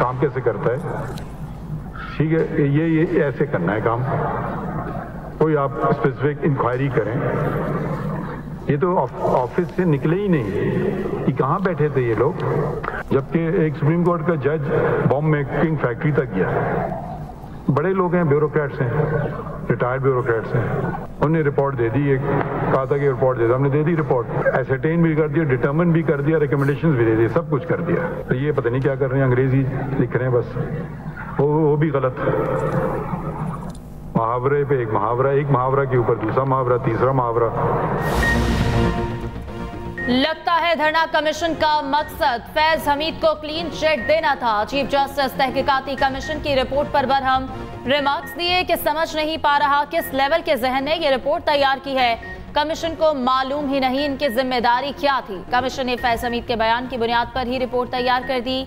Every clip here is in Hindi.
काम कैसे करता है, ठीक है, ये ऐसे करना है काम, कोई आप स्पेसिफिक इंक्वायरी करें। ये तो ऑफिस से निकले ही नहीं कि कहाँ बैठे थे ये लोग, जबकि एक सुप्रीम कोर्ट का जज बॉम्ब मेकिंग फैक्ट्री तक गया। बड़े लोग हैं, ब्यूरोक्रेट्स हैं, रिटायर्ड ब्यूरोक्रेट्स हैं, उन्होंने रिपोर्ट दे दी, कहा था कि रिपोर्ट दे दो, हमने दे दी रिपोर्ट, एसरटेन भी कर दिया, डिटर्मिन भी कर दिया, रिकमेंडेशंस भी दे दी, सब कुछ कर दिया। तो ये पता नहीं क्या कर रहे हैं, अंग्रेजी लिख रहे हैं बस, वो भी गलत। मुहावरे पे एक मुहावरा के ऊपर दूसरा मुहावरा, तीसरा मुहावरा। लगता है धरना कमीशन का मकसद फैज हमीद को क्लीन चिट देना था। चीफ जस्टिस तहकीकाती कमीशन की रिपोर्ट पर बरहम रिमार्क्स दिए कि समझ नहीं पा रहा किस लेवल के जहन ने ये रिपोर्ट तैयार की है। कमीशन को मालूम ही नहीं इनकी जिम्मेदारी क्या थी। कमीशन ने फैज हमीद के बयान की बुनियाद पर ही रिपोर्ट तैयार कर दी।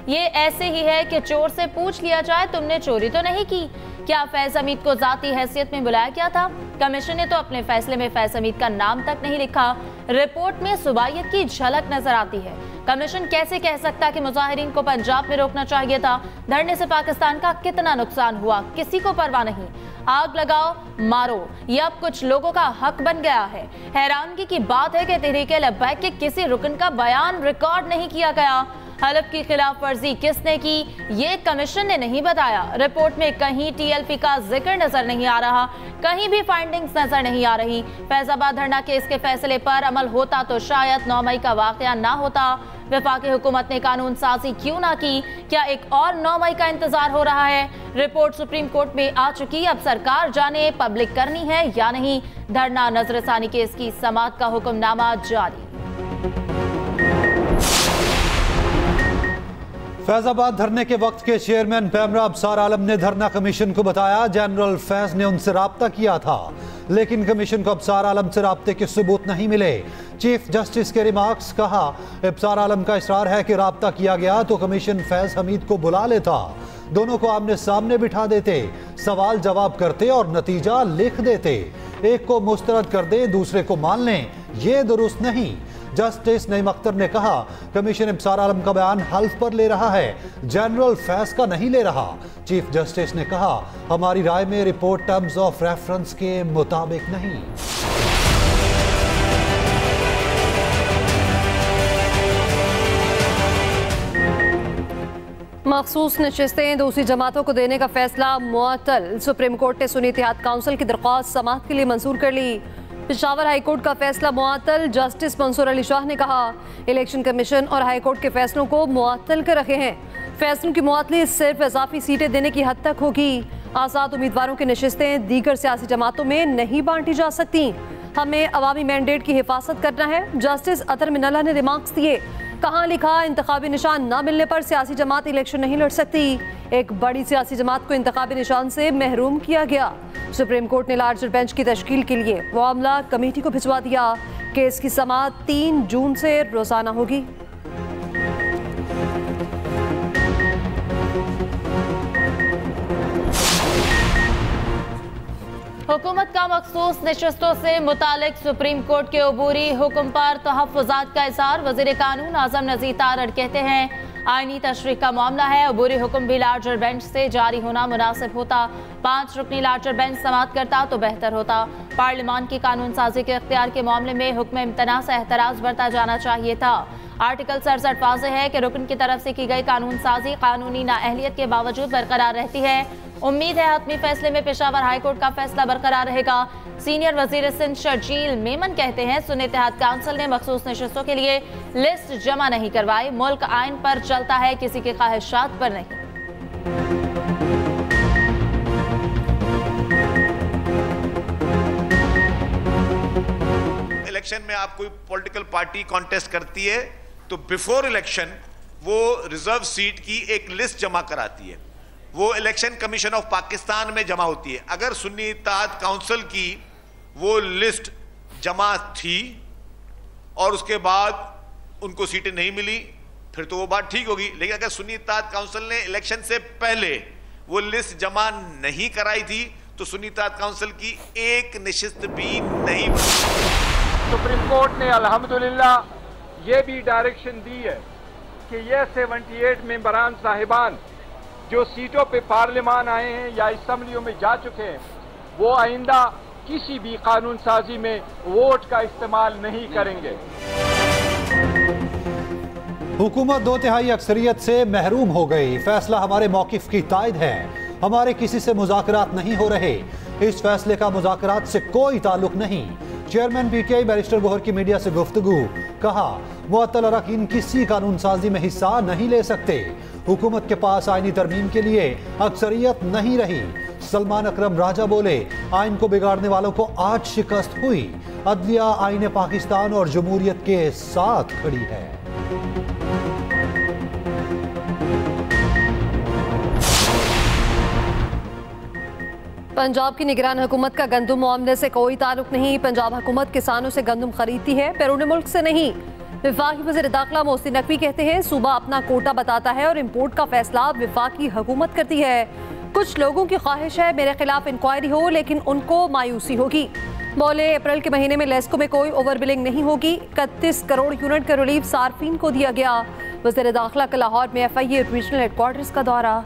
ये ऐसे ही है कि चोर से पूछ लिया जाए तुमने चोरी तो नहीं की। क्या फैज हमीद को जाती हैसियत में बुलाया गया था? कमीशन ने तो अपने फैसले में फैज हमीद का नाम तक नहीं लिखा। रिपोर्ट में सुबाइयत की झलक नजर आती है। कमीशन कैसे कह सकता कि मुजाहिरीन को पंजाब में रोकना चाहिए था? धरने से पाकिस्तान का कितना नुकसान हुआ, किसी को परवाह नहीं। आग लगाओ मारो, ये अब कुछ लोगों का हक बन गया है। हैरानगी की बात है कि तहरीके लब्बैक के किसी रुकन का बयान रिकॉर्ड नहीं किया गया। हलफ की खिलाफ वर्जी किसने की, ये कमीशन ने नहीं बताया। रिपोर्ट में कहीं टीएलपी का जिक्र नजर नहीं आ रहा, कहीं भी फाइंडिंग्स नजर नहीं आ रही। फैजाबाद धरना केस के फैसले पर अमल होता तो शायद 9 मई का वाकया ना होता। वफाकी हुकूमत ने कानून साजी क्यों ना की? क्या एक और 9 मई का इंतजार हो रहा है? रिपोर्ट सुप्रीम कोर्ट में आ चुकी, अब सरकार जाने पब्लिक करनी है या नहीं। धरना नजरसानी केस की समाअत का हुक्मनामा जारी। फैजाबाद धरने के वक्त के चेयरमैन पैमरा अबसार आलम ने धरना कमीशन को बताया जनरल फैज ने उनसे राब्ता किया था, लेकिन कमीशन को अबसार आलम से राब्ते के सबूत नहीं मिले। चीफ जस्टिस के रिमार्क्स कहा, अबसार आलम का इसरार है कि राब्ता किया गया तो कमीशन फैज हमीद को बुला लेता, दोनों को आमने सामने बिठा देते, सवाल जवाब करते और नतीजा लिख देते। एक को मुस्तरद कर दे, दूसरे को मान लें, ये दुरुस्त नहीं। जस्टिस नईम अख्तर ने कहा, कमीशन अबसार आलम का बयान हल्फ पर ले रहा है, जनरल फैज का नहीं ले रहा। चीफ जस्टिस ने कहा, हमारी राय में रिपोर्ट टर्म्स ऑफ रेफरेंस के मुताबिक नहीं। मखसूस नशिस्तें दूसरी जमातों को देने का फैसला मुअत्तल। सुप्रीम कोर्ट ने सुन्नी इत्तेहाद काउंसिल की दरख्वास्त समाअत के लिए मंजूर कर ली। पेशावर हाई कोर्ट का फैसला मुअत्तल। जस्टिस मंसूर अली शाह ने कहा, इलेक्शन कमीशन और हाई कोर्ट के फैसलों को मुअत्तल कर रखे हैं। फैसलों की मुअत्तली सिर्फ इजाफी सीटें देने की हद तक होगी। आज़ाद उम्मीदवारों की नशिस्तें दीगर सियासी जमातों में नहीं बांटी जा सकती। हमें अवामी मैंडेट की हिफाजत करना है। जस्टिस अतर मिनल्ला ने रिमार्क्स दिए, कहाँ लिखा इंतखाबी निशान न मिलने पर सियासी जमात इलेक्शन नहीं लड़ सकती। एक बड़ी सियासी जमात को इंतखाबी निशान से महरूम किया गया। सुप्रीम कोर्ट ने लार्जर बेंच की तश्कील के लिए मामला कमेटी को भिजवा दिया। केस की समाअत 3 जून से रोजाना होगी। हुकूमत का मखसूस नशस्तों से मुतालिक सुप्रीम कोर्ट के अबूरी हुक्म पर तहफ़्फ़ुज़ात का इज़हार। वज़ीर कानून आज़म नज़ीर तारड़ कहते हैं, आईनी तशरीह का मामला है, अबूरी हुक्म भी लार्जर बेंच से जारी होना मुनासिब होता। 5 रुकनी लार्जर बेंच समाअत करता तो बेहतर होता। पार्लिमान की कानून साजी के इख्तियार के मामले में हुक्म इम्तना से एहतराज बरता जाना चाहिए था। आर्टिकल 67 वाज़ेह है कि रुकन की तरफ से की गई कानून साजी कानूनी नाअहलियत के बावजूद बरकरार रहती है। उम्मीद है हतमी फैसले में पेशावर हाई कोर्ट का फैसला बरकरार रहेगा। सीनियर वजीर सिंध शर्जील मेमन कहते हैं, सुन्नी इत्तेहाद काउंसिल ने मखसूस नशस्तों के लिए लिस्ट जमा नहीं करवाई। मुल्क आइन पर चलता है, किसी की ख्वाहिशात पर नहीं। इलेक्शन में आप कोई पॉलिटिकल पार्टी कॉन्टेस्ट करती है तो बिफोर इलेक्शन वो रिजर्व सीट की एक लिस्ट जमा कराती है, वो इलेक्शन कमीशन ऑफ पाकिस्तान में जमा होती है। अगर सुन्नी इत्तेहाद काउंसिल की वो लिस्ट जमा थी और उसके बाद उनको सीटें नहीं मिली, फिर तो वो बात ठीक होगी। लेकिन अगर सुन्नी इत्तेहाद काउंसिल ने इलेक्शन से पहले वो लिस्ट जमा नहीं कराई थी तो सुन्नी इत्तेहाद काउंसिल की एक नशिस्त भी नहीं बनी। सुप्रीम कोर्ट ने अल्हम्दुलिल्लाह ये भी डायरेक्शन दी है कि ये 78 मेंबरान साहिबान जो सीटों पे पार्लियामान आए हैं या असम्बलियों में जा चुके हैं वो आइंदा किसी भी कानून साजी में वोट का इस्तेमाल नहीं करेंगे। हुकूमत 2/3 अक्सरियत से महरूम हो गई। फैसला हमारे मौकिफ की तायद है। हमारे किसी से मुज़ाकरात नहीं हो रहे। इस फैसले का मुज़ाकरात से कोई ताल्लुक नहीं। चेयरमैन पीटीआई बैरिस्टर गोहर की मीडिया से गुफ्तगू। कहा, मुअत्तल अरकान किसी कानून साजी में हिस्सा नहीं ले सकते। हुकूमत के पास आईनी तरमीम के लिए अक्सरियत नहीं रही। सलमान अकरम राजा बोले, आइन को बिगाड़ने वालों को आज शिकस्त हुई। अदलिया आईन पाकिस्तान और जमहूरियत के साथ खड़ी है। पंजाब की निगरान हुकूमत का गंदम मामले से कोई ताल्लुक नहीं। पंजाब हुकूमत किसानों से गंदम खरीदती है, बैरून मुल्क से नहीं। विफाकी वज़ीर दाखिला मोहसिन नकवी कहते हैं, सूबा अपना कोटा बताता है और इम्पोर्ट का फैसला विफाकी हुकूमत करती है। कुछ लोगों की ख्वाहिश है मेरे खिलाफ इंक्वायरी हो, लेकिन उनको मायूसी होगी। बोले, अप्रैल के महीने में लेस्को में कोई ओवर बिलिंग नहीं होगी। 31 करोड़ यूनिट का रिलीफ सार्फिन को दिया गया। वज़ीर दाखिला का लाहौर में FIA रीजनल हेडक्वार्टर्स का दौरा।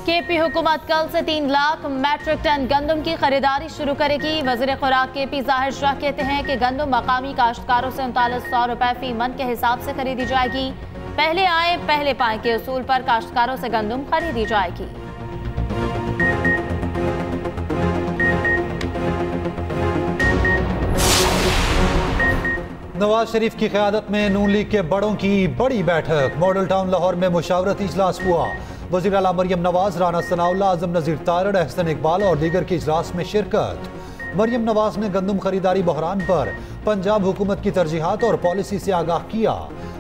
केपी हुकूमत कल से 3 लाख मैट्रिक टन गंदम की खरीदारी शुरू करेगी। वजीर खुराक केपी जाहिर शाह कहते हैं कि गंदम मकामी काश्तकारों से 3900 रुपए फी मन के हिसाब से खरीदी जाएगी। पहले आए पहले पाए के उसूल पर काश्तकारों से गंदम खरीदी जाएगी। नवाज शरीफ की क़यादत में नून लीग के बड़ों की बड़ी बैठक। मॉडल टाउन लाहौर में मुशावरती इजलास हुआ। वज़ीर आला मरियम नवाज, राना सनाउल्लाह, आज़म नज़ीर तारड़, एहसन इकबाल और दीगर की इजलास में शिरकत। मरियम नवाज ने गंदम खरीदारी बहरान पर पंजाब हुकूमत की तरजीहात और पॉलिसी से आगाह किया।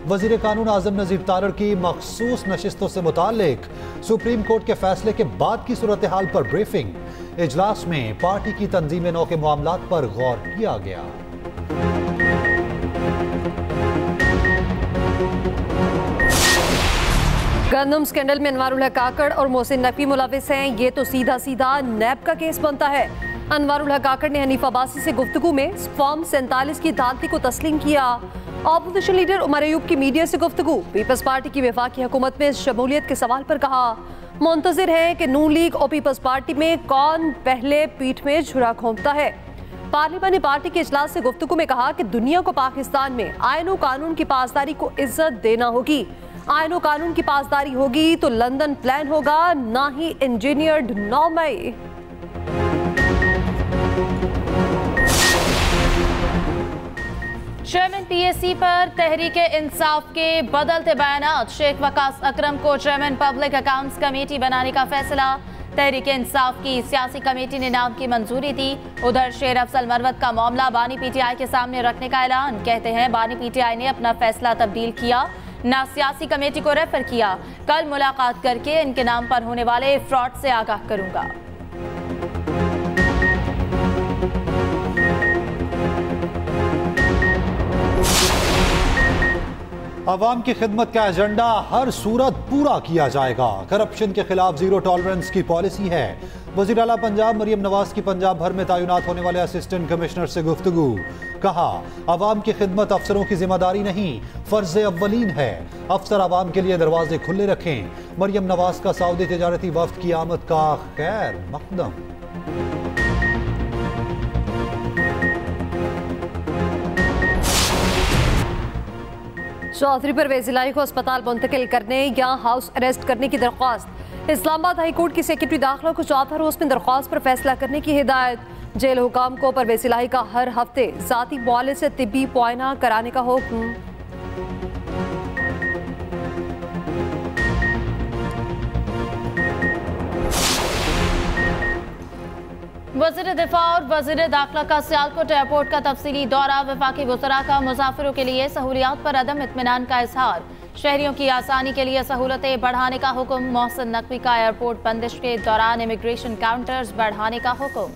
वज़ीर कानून आज़म नज़ीर तारड़ की मखसूस नशिस्तों से मुतालिक सुप्रीम कोर्ट के फैसले के बाद की सूरत हाल पर ब्रीफिंग। इजलास में पार्टी की तंजीम नौ के मामलात पर गौर किया गया। गंदम स्कैंडल में अनवारुल हक काकड़ और मोहसिन नकवी मुलविस हैं। ये तो सीधा सीधा नैब का केस बनता है। अनवारुल हक काकड़ ने हनीफ अब्बासी से गुफ्तगू में फॉर्म 47 की धांधली को तस्लीम किया। ऑपोजिशन लीडर उमर अयूब की मीडिया से गुफ्तगू। पीपल्स पार्टी की वफाकी हुकूमत में शमूलियत के सवाल पर कहा, मुंतजिर है कि नून लीग और पीपल्स पार्टी में कौन पहले पीठ में झुरा घोंपता है। पार्लिमानी पार्टी के इजलास से गुफ्तगू में कहा कि दुनिया को पाकिस्तान में आईन और कानून की पासदारी को इज्जत देना होगी। आईन और कानून की पासदारी होगी तो लंदन प्लान होगा, ना ही इंजीनियर्ड नॉर्मे। चेयरमैन PAC पर तहरीक इंसाफ के बदलते बयानात। शेख वकास अकरम को चेयरमैन पब्लिक अकाउंट्स कमेटी बनाने का फैसला। तहरीक इंसाफ की सियासी कमेटी ने नाम की मंजूरी दी। उधर शेर अफजल मरवत का मामला बानी PTI के सामने रखने का ऐलान। कहते हैं बानी PTI ने अपना फैसला तब्दील किया, ना सियासी कमेटी को रेफर किया। कल मुलाकात करके इनके नाम पर होने वाले फ्रॉड से आगाह करूंगा। अवाम की खिदमत का एजेंडा हर सूरत पूरा किया जाएगा। करप्शन के खिलाफ जीरो टॉलरेंस की पॉलिसी है। वज़ीर आला पंजाब मरियम नवाज की पंजाब भर में तैनात होने वाले असिस्टेंट कमिश्नर से गुफ्तगू। कहा, अवाम की खिदमत अफसरों की जिम्मेदारी नहीं, फर्ज अव्वलीन है। अफसर अवाम के लिए दरवाजे खुले रखें। मरियम नवाज का सऊदी तिजारती वफ्द की आमद का खैर मकदम। चौधरी परवेज इलाही को अस्पताल मुंतकिल करने या हाउस अरेस्ट करने की दरख्वास्त। इस्लामाबाद हाई कोर्ट की सेक्रेटरी दाखिला को चौथा रोज में दरख्वास्त पर फैसला करने की हिदायत। जेल हुकाम को परवेज इलाही का हर हफ्ते जाती मुआलिज से तिब्बी मुआयना कराने का हुक्म। वज़ीर दिफा और वज़ीर दाखिला का सियालकोट एयरपोर्ट का तफसीली दौरा। वफाकी वज़रा का मुसाफिरों के लिए सहूलियात पर अदम इत्मीनान का इजहार। शहरियों की आसानी के लिए सहूलतें बढ़ाने का हुक्म। मोहसिन नकवी का एयरपोर्ट बंदिश के दौरान इमिग्रेशन काउंटर्स बढ़ाने का हुक्म।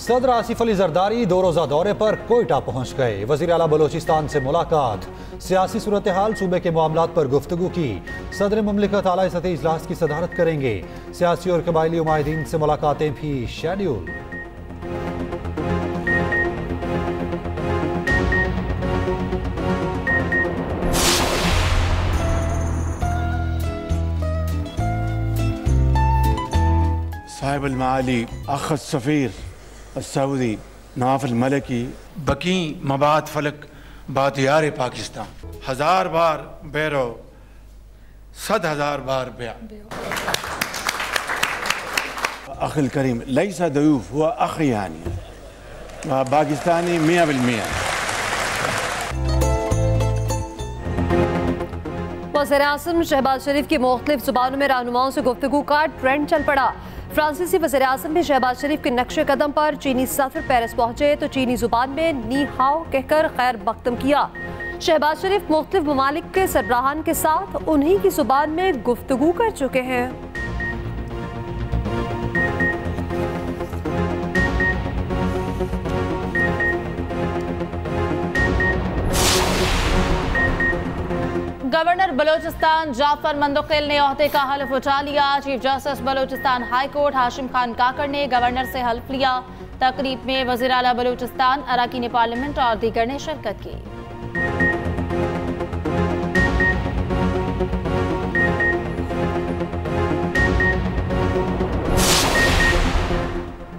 सदर आसिफ अली जरदारी 2 रोजा दौरे पर कोयटा पहुंच गए। वजीर आला बलोचिस्तान से मुलाकात, सियासी सूरत हाल सूबे के मामलात पर गुफ्तगू की। सदर मुमलिकत आला सतही इजलास की सदारत करेंगे। सियासी और कबायली नुमाइंदीन से मुलाकातें भी शेड्यूल। साहिब अल-माली अख़ सफ़ीर सऊदी नवाफ अल-मलकी बकी मबाद फलक बातियार पाकिस्तान 1000 बार बैरो 100,000 बार ब्या अखिल करीम लैसा दयूफ हुआ अखियानी पाकिस्तानी 100%। वज़ीर-ए-आज़म शहबाज शरीफ की मुख्तलिफ ज़ुबानों में रहनुमाओं से गुफ्तगू का ट्रेंड चल पड़ा। फ्रांसीसी वज़ीर-ए-आज़म भी शहबाज शरीफ के नक्शे कदम पर चीनी सफ़र पेरिस पहुंचे तो चीनी ज़ुबान में नी हाओ कहकर खैर मकदम किया। शहबाज शरीफ मुख्तलिफ ममालिक के सरबराहान के साथ उन्हीं की ज़ुबान में गुफ्तगू कर चुके हैं। गवर्नर बलोचिस्तान जाफर मंदुकिल ने ओहदे का हल्फ उठा लिया। Chief justice Balochistan high court Hashim Khan Kakar ने गवर्नर से हल्फ लिया। तकरीब में वज़ीर आला बलोचिस्तान, अरकान पार्लियामेंट और दीगर ने शिरकत की।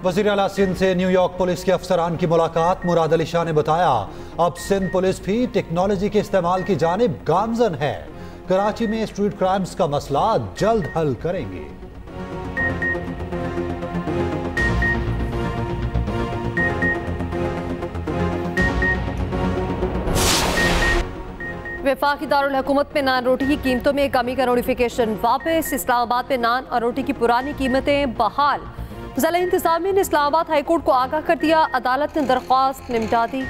वज़ीर आला सिंध से न्यूयॉर्क पुलिस के अफसरान की मुलाकात। मुराद अली शाह ने बताया अब सिंध पुलिस भी टेक्नोलॉजी के इस्तेमाल की जानिब गामजन है। कराची में स्ट्रीट क्राइम्स का मसला जल्द हल करेंगे। वफाकी दारुल हुकूमत में नान रोटी की कीमतों में कमी का नोटिफिकेशन वापस। इस्लामाबाद में नान और रोटी की पुरानी कीमतें बहाल। ज़िला इंतज़ामिया ने इस्लामाबाद हाईकोर्ट को आगाह कर दिया। अदालत ने दरख्वास्त निपटा दी।